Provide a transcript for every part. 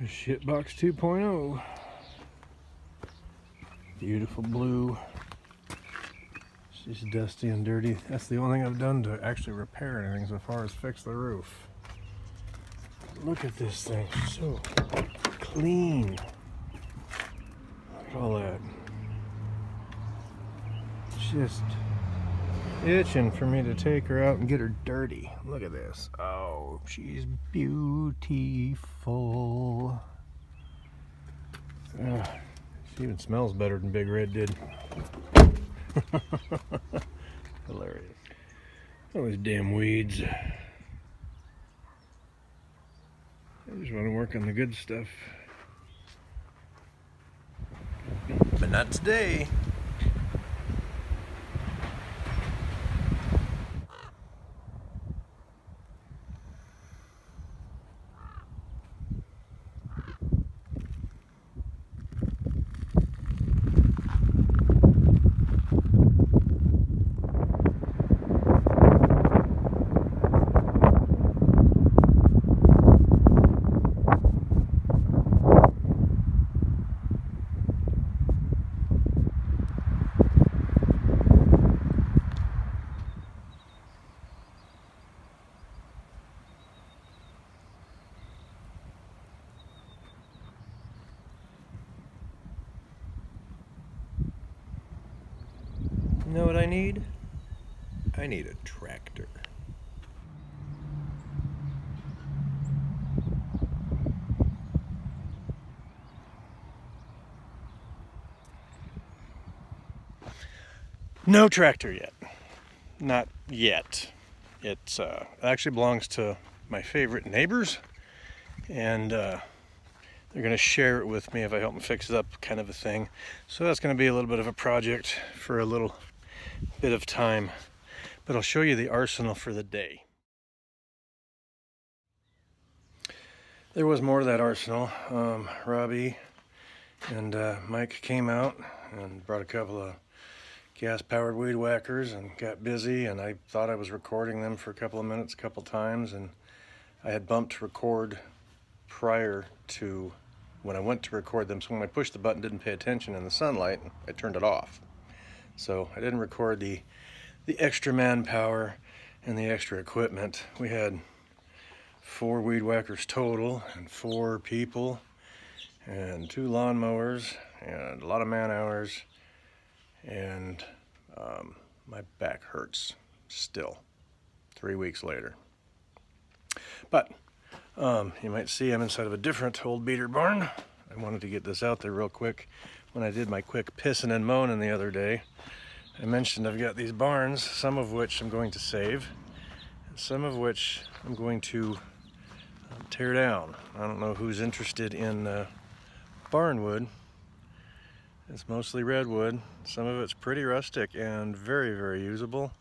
Shitbox 2.0. Beautiful blue. It's just dusty and dirty. That's the only thing I've done to actually repair anything so far as fix the roof. Look at this thing, so clean. Look at all that. Just itching for me to take her out and get her dirty. Look at this. Oh, she's beautiful. She even smells better than Big Red did. Hilarious. All these damn weeds. I just want to work on the good stuff. But not today. You know what I need? I need a tractor. No tractor yet. Not yet. It actually belongs to my favorite neighbors, and they're going to share it with me if I help them fix it up, kind of a thing. So that's going to be a little bit of a project for a little bit of time, but I'll show you the arsenal for the day. There was more to that arsenal. Robbie and Mike came out and brought a couple of gas-powered weed whackers and got busy, and I thought I was recording them for a couple of minutes a couple times, and I had bumped record prior to when I went to record them, so when I pushed the button, didn't pay attention in the sunlight, I turned it off. So I didn't record the extra manpower and the extra equipment. We had 4 weed whackers total, and 4 people, and 2 lawnmowers, and a lot of man hours, and my back hurts still 3 weeks later. But you might see I'm inside of a different old beater barn. I wanted to get this out there real quick. When I did my quick pissing and moaning the other day, I mentioned I've got these barns, some of which I'm going to save, and some of which I'm going to tear down. I don't know who's interested in barn wood. It's mostly redwood. Some of it's pretty rustic and very, very usable.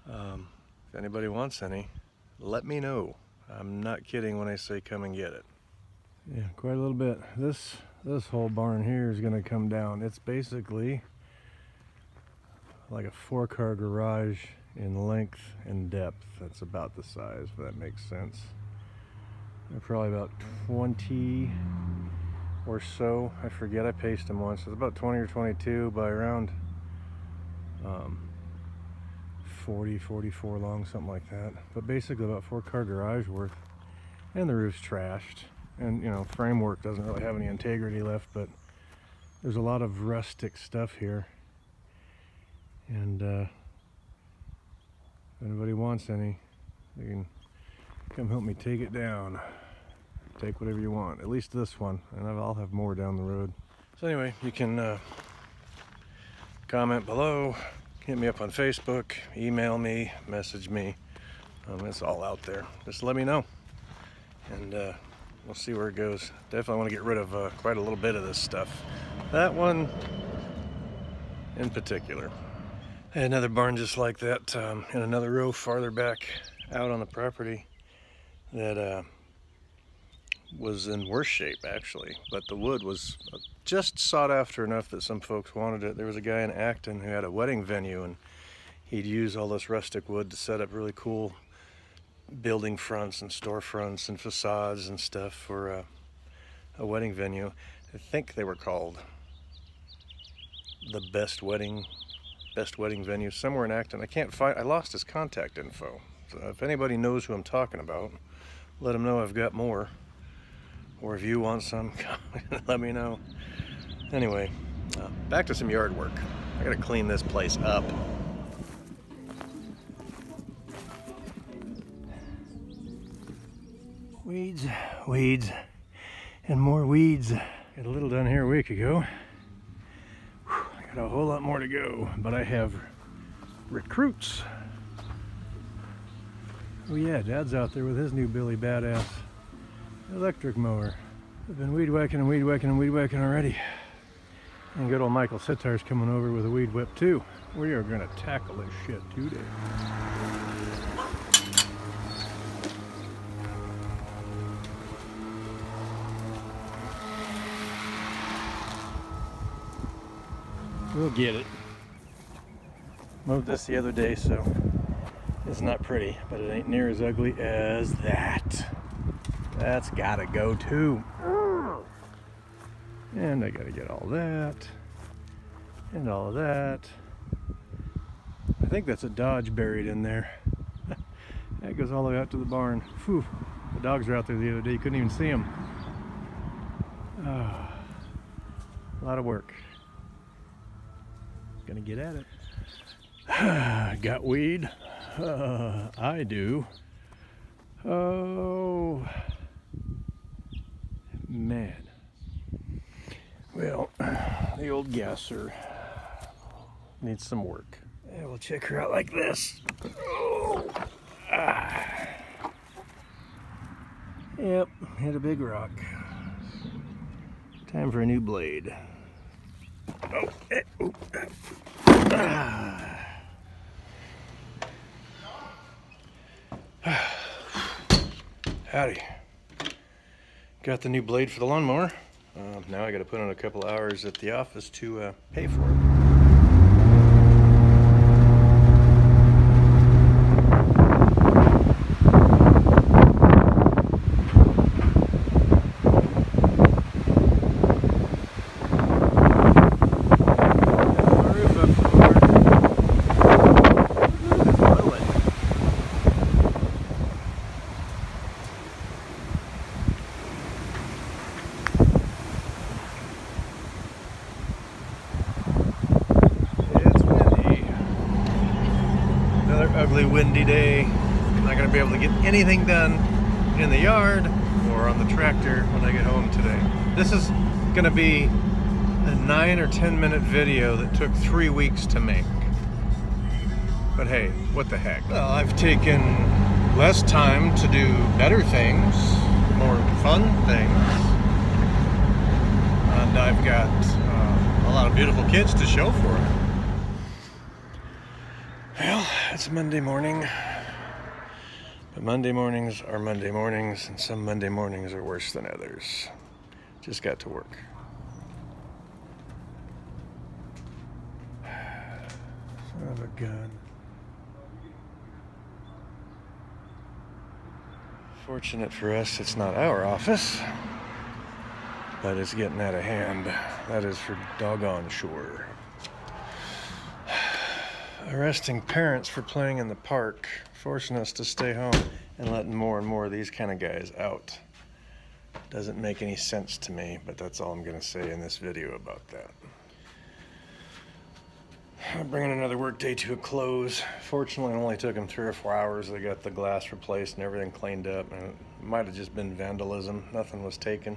If anybody wants any, let me know. I'm not kidding when I say come and get it. Yeah, quite a little bit. This whole barn here is going to come down. It's basically like a 4-car garage in length and depth. That's about the size, if that makes sense. They're probably about 20 or so. I forget, I paced them once. It's about 20 or 22 by around 40, 44 long, something like that. But basically about 4-car garage worth. And the roof's trashed. And, you know, framework doesn't really have any integrity left, but there's a lot of rustic stuff here. And if anybody wants any, they can come help me take it down. Take whatever you want, at least this one, and I'll have more down the road. So anyway, you can comment below, hit me up on Facebook, email me, message me. It's all out there. Just let me know, and we'll see where it goes. Definitely want to get rid of quite a little bit of this stuff. That one in particular. I had another barn just like that in another row farther back out on the property that was in worse shape, actually, but the wood was just sought after enough that some folks wanted it. There was a guy in Acton who had a wedding venue, and he'd use all this rustic wood to set up really cool building fronts and storefronts and facades and stuff for a wedding venue. I think they were called the Best Wedding Venue, somewhere in Acton. I lost his contact info. So if anybody knows who I'm talking about, let them know I've got more. Or if you want some, let me know. Anyway, back to some yard work. I gotta clean this place up. Weeds, weeds, and more weeds. Got a little done here a week ago. Whew, I got a whole lot more to go, but I have recruits. Oh yeah, Dad's out there with his new Billy Badass electric mower. I've been weed whacking and weed whacking and weed whacking already. And good old Michael Sitar's coming over with a weed whip too. We are gonna tackle this shit today. We'll get it. Moved this the other day, so it's not pretty, but it ain't near as ugly as that. That's gotta go too. And I gotta get all that and all of that. I think that's a Dodge buried in there. That goes all the way out to the barn. Whew. The dogs were out there the other day, you couldn't even see them. A lot of work. Gonna get at it. Got weed? I do. Oh man. Well, the old gasser needs some work. Yeah, we'll check her out like this. Oh. Yep, hit a big rock. Time for a new blade. Oh, oh. Howdy. Got the new blade for the lawnmower. Now I got to put in a couple hours at the office to pay for it. Ugly windy day. I'm not going to be able to get anything done in the yard or on the tractor when I get home today. This is going to be a 9 or 10 minute video that took 3 weeks to make. But hey, what the heck. Well, I've taken less time to do better things, more fun things, and I've got a lot of beautiful kids to show for it. Well, it's Monday morning, but Monday mornings are Monday mornings, and some Monday mornings are worse than others. Just got to work. Son of a gun. Fortunate for us, it's not our office, but it's getting out of hand. That is for doggone sure. Arresting parents for playing in the park, forcing us to stay home, and letting more and more of these kind of guys out. Doesn't make any sense to me, but that's all I'm going to say in this video about that. I'm bringing another work day to a close. Fortunately, it only took them 3 or 4 hours. They got the glass replaced and everything cleaned up, and it might have just been vandalism. Nothing was taken.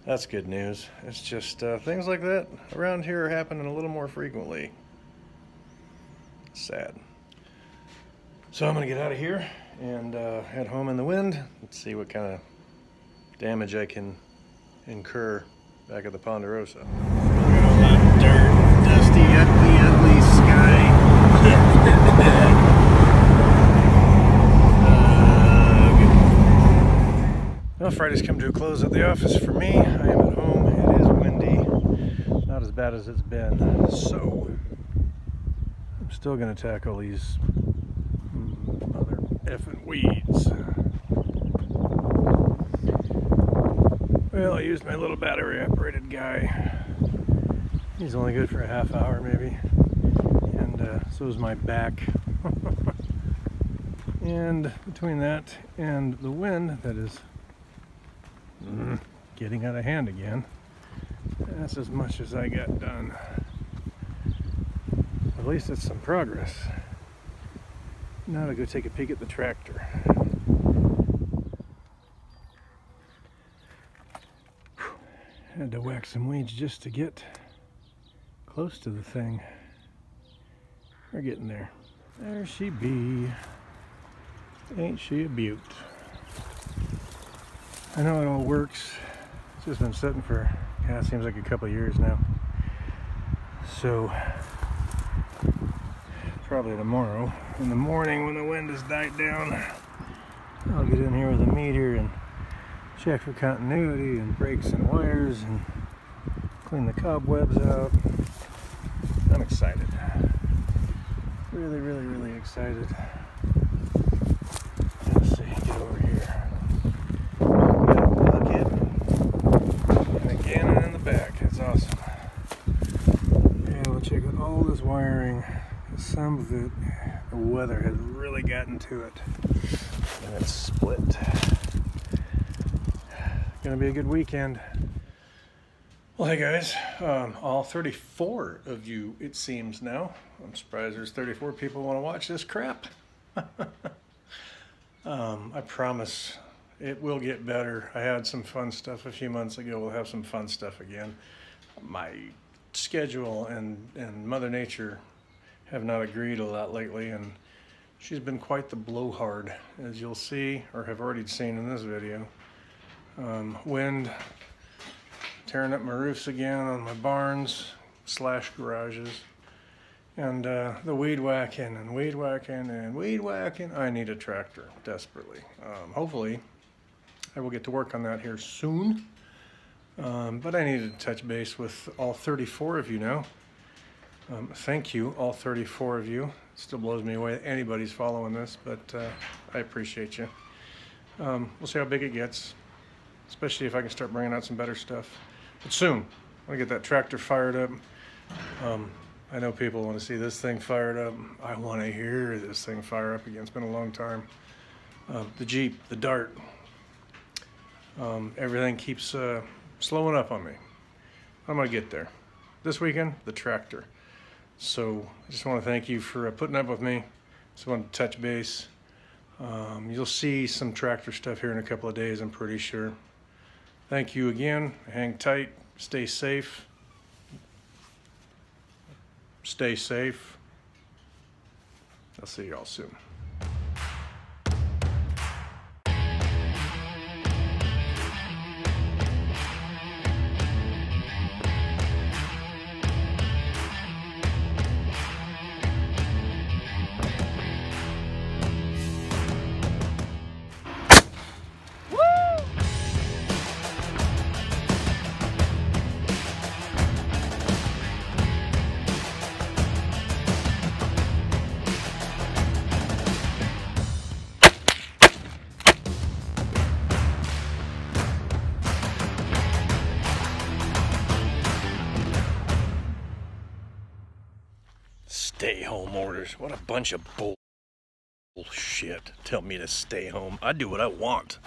That's good news. It's just things like that around here are happening a little more frequently. Sad. So I'm gonna get out of here and head home in the wind. Let's see what kind of damage I can incur back at the Ponderosa. Look at all that dirt, dusty, ugly sky. Well, Friday's come to a close at the office for me. I am at home. It is windy. Not as bad as it's been. So still gonna tackle these other effing weeds. Well, I used my little battery operated guy. He's only good for a half hour maybe. And so is my back. And between that and the wind that is getting out of hand again, that's as much as I got done. At least it's some progress. Now to go take a peek at the tractor. Had to whack some weeds just to get close to the thing. We're getting there. There she be. Ain't she a beaut? I know it all works. It's just been sitting for, it seems like a couple of years now. So, probably tomorrow, in the morning when the wind has died down, I'll get in here with a meter and check for continuity and brakes and wires and clean the cobwebs out. I'm excited. Really, really, really excited. Let's see, get over here. Got a bucket and a cannon in the back. That's awesome. And we'll check out all this wiring. Some of it, the weather has really gotten to it. And it's split. Gonna be a good weekend. Well, hey guys, all 34 of you, it seems now. I'm surprised there's 34 people who want to watch this crap. I promise it will get better. I had some fun stuff a few months ago. We'll have some fun stuff again. My schedule and Mother Nature have not agreed a lot lately, and she's been quite the blowhard, as you'll see, or have already seen in this video. Wind tearing up my roofs again on my barns / garages, and the weed whacking and weed whacking and weed whacking. I need a tractor desperately. Hopefully I will get to work on that here soon, but I needed to touch base with all 34 of you now. Thank you, all 34 of you. It still blows me away that anybody's following this, but I appreciate you. We'll see how big it gets, especially if I can start bringing out some better stuff. But soon, I want to get that tractor fired up. I know people want to see this thing fired up. I want to hear this thing fire up again. It's been a long time. The Jeep, the Dart, everything keeps slowing up on me. I'm going to get there. This weekend, the tractor. So I just want to thank you for putting up with me. Just want to touch base. You'll see some tractor stuff here in a couple of days, I'm pretty sure. Thank you again. Hang tight. Stay safe. Stay safe. I'll see y'all soon. Stay home orders. What a bunch of bullshit. Tell me to stay home. I do what I want.